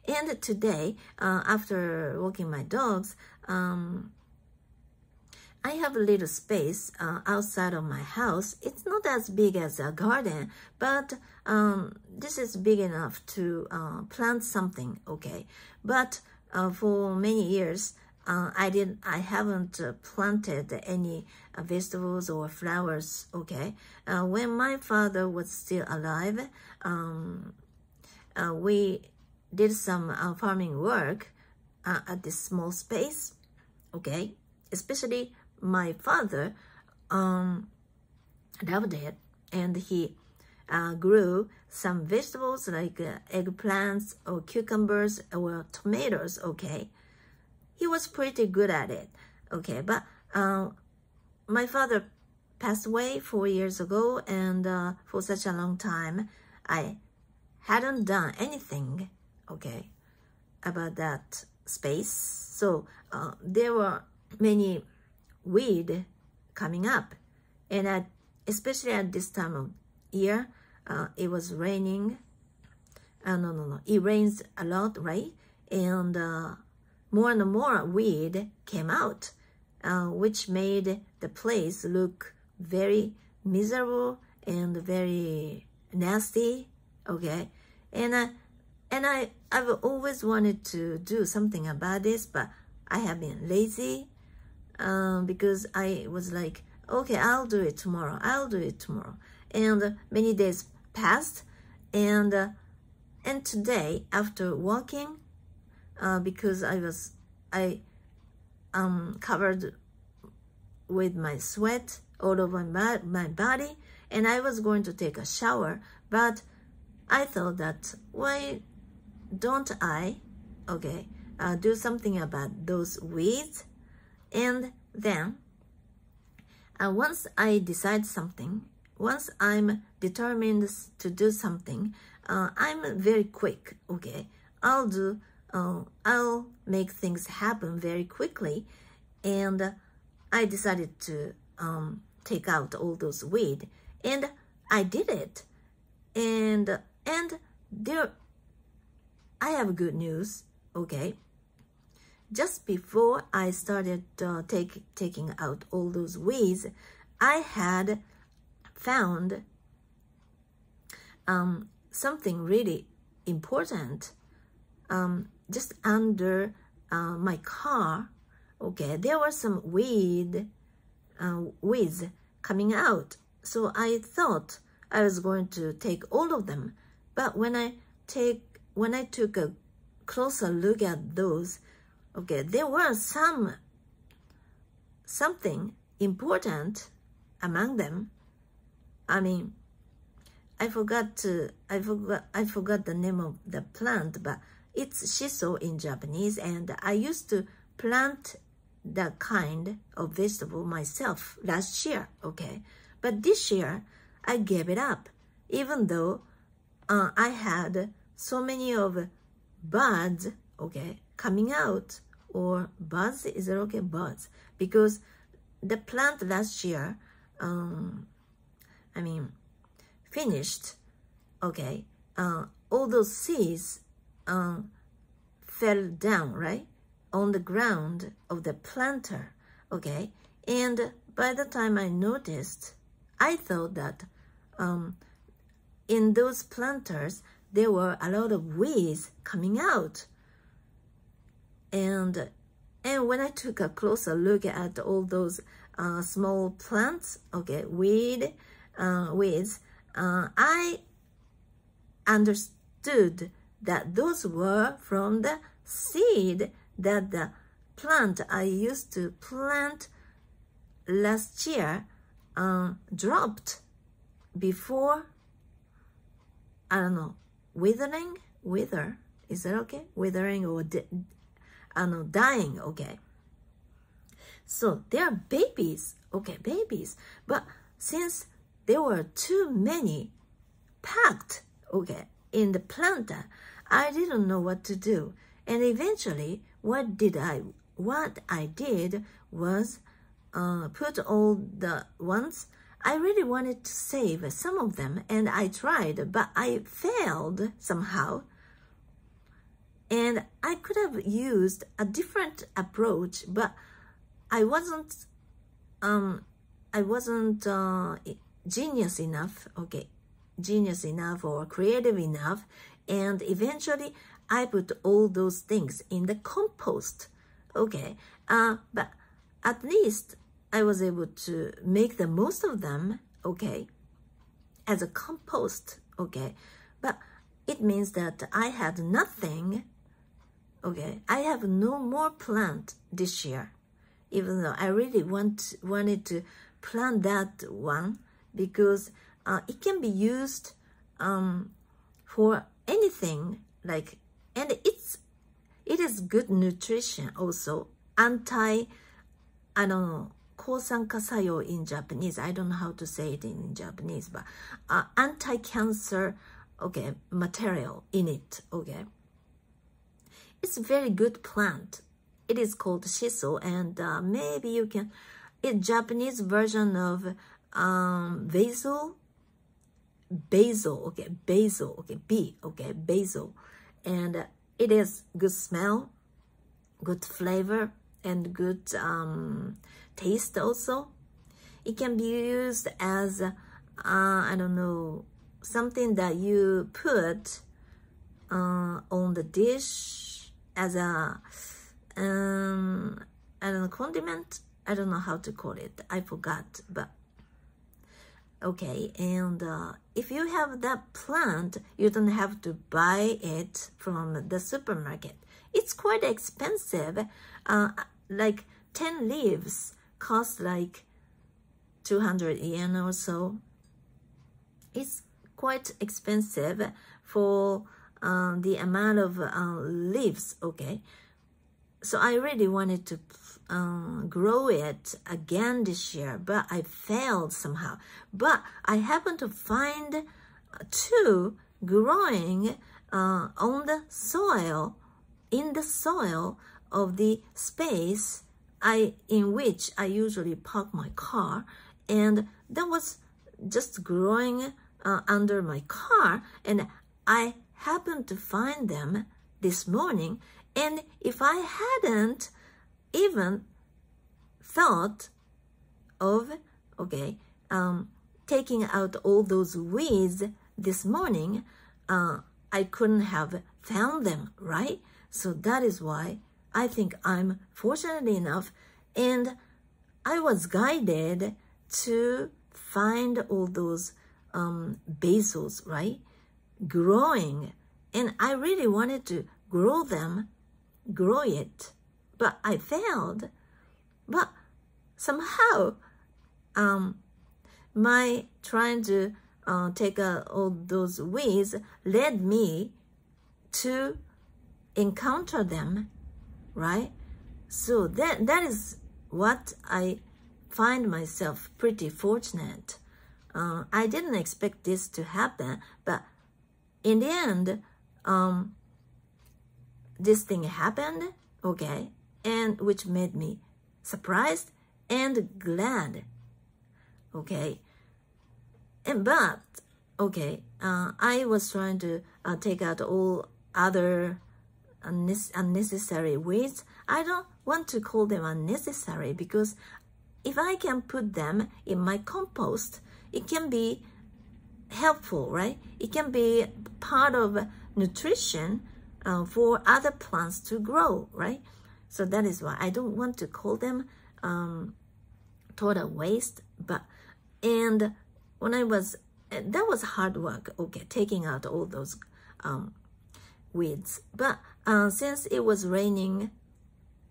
And today, after walking my dogs, I have a little space outside of my house. It's not as big as a garden, but this is big enough to plant something, okay? But for many years, I haven't planted any vegetables or flowers, okay? When my father was still alive, we did some farming work at this small space, okay? Especially my father loved it, and he grew some vegetables like eggplants or cucumbers or tomatoes, okay? He was pretty good at it, okay? But my father passed away 4 years ago, and for such a long time, I hadn't done anything, okay, about that space. So there were many weed coming up, and especially at this time of year, it was raining. It rains a lot, right? And more and more weed came out, which made the place look very miserable and very nasty, okay? And I've always wanted to do something about this, but I have been lazy because I was like, okay, I'll do it tomorrow. And many days passed, and today, after walking, because I covered with my sweat all over my body, and I was going to take a shower, but I thought that why don't I, okay, do something about those weeds? And then once I decide something, once I'm determined to do something, I'm very quick, okay? I'll make things happen very quickly, and I decided to take out all those weed, and I did it, and there, I have good news, okay? Just before I started taking out all those weeds, I had found something really important just under my car, okay? There were some weeds coming out, so I thought I was going to take all of them. But when I took a closer look at those, okay, there were something important among them. I mean, I forgot the name of the plant, but it's SHISO in Japanese, and I used to plant that kind of vegetable myself last year, okay? But this year, I gave it up, even though I had so many of buds, okay, coming out, or buds, is it okay? Buds, because the plant last year, finished, okay, all those seeds fell down, right, on the ground of the planter, okay? And by the time I noticed, I thought that in those planters, there were a lot of weeds coming out. And when I took a closer look at all those small plants, okay, weeds, I understood that those were from the seed that the plant I used to plant last year dropped before, I don't know, wither, is that okay? Withering or dying, okay? So they are babies, okay, babies. But since there were too many packed, okay, in the planter, I didn't know what to do. And eventually, what I did was put all the ones. I really wanted to save some of them, and I tried, but I failed somehow. And I could have used a different approach, but I wasn't genius enough, genius enough or creative enough. And eventually I put all those things in the compost, but at least I was able to make the most of them, as a compost, but it means that I had nothing, I have no more plant this year, even though I really wanted to plant that one, because it can be used for anything, and it is good nutrition also. I don't know, 抗酸化作用 in Japanese. I don't know how to say it in Japanese, but anti-cancer, material in it, It's a very good plant. It is called SHISO, and maybe you can, it's Japanese version of basil, basil, basil. And it is good smell, good flavor, and good taste also. It can be used as, I don't know, something that you put on the dish as a, I don't know, condiment. I don't know how to call it. I forgot, but and if you have that plant, you don't have to buy it from the supermarket. It's quite expensive. Like 10 leaves cost like 200 yen or so. It's quite expensive for the amount of leaves, So I really wanted to grow it again this year, but I failed somehow. But I happened to find two growing on the soil, in the soil of the space in which I usually park my car, and that was just growing under my car, and I happened to find them this morning. And if I hadn't even thought of taking out all those weeds this morning, I couldn't have found them, right? So that is why I think I'm fortunate enough, and I was guided to find all those basils, right? Growing, and I really wanted to grow it, but I failed. But somehow, my trying to take out all those weeds led me to encounter them, right? So that is what I find myself pretty fortunate. I didn't expect this to happen, but in the end, this thing happened, and which made me surprised and glad, and but I was trying to take out all other unnecessary weeds. I don't want to call them unnecessary, because if I can put them in my compost, it can be helpful, right? It can be part of nutrition for other plants to grow, right? So that is why I don't want to call them total waste. And when that was hard work, taking out all those weeds. But since it was raining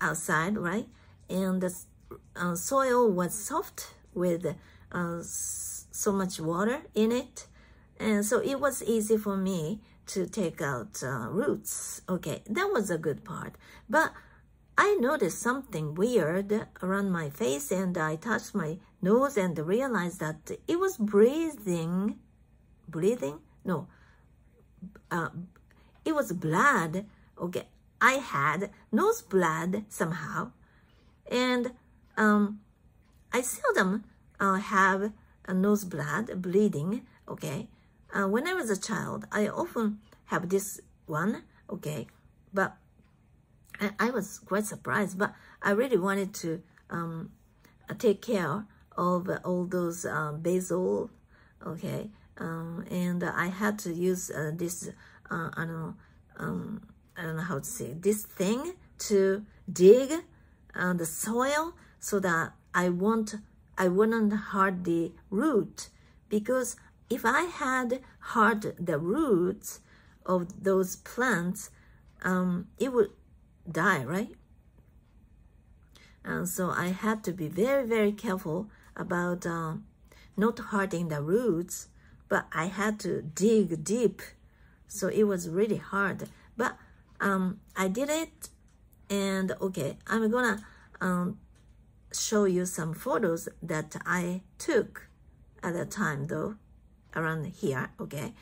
outside, right, and the soil was soft with so much water in it, and so it was easy for me to take out roots. That was a good part. But I noticed something weird around my face, and I touched my nose and realized that it was breathing. No, it was blood. I had nose blood somehow, and I seldom have a nose blood bleeding. When I was a child, I often have this one. But I was quite surprised, but I really wanted to take care of all those basil, okay, and I had to use this I don't know how to say, this thing to dig the soil so that I wouldn't hurt the root, because if I had hurt the roots of those plants, it would die, right? And so I had to be very, very careful about not hurting the roots, but I had to dig deep. So it was really hard, but I did it. And okay, I'm gonna show you some photos that I took at that time though, around here, okay?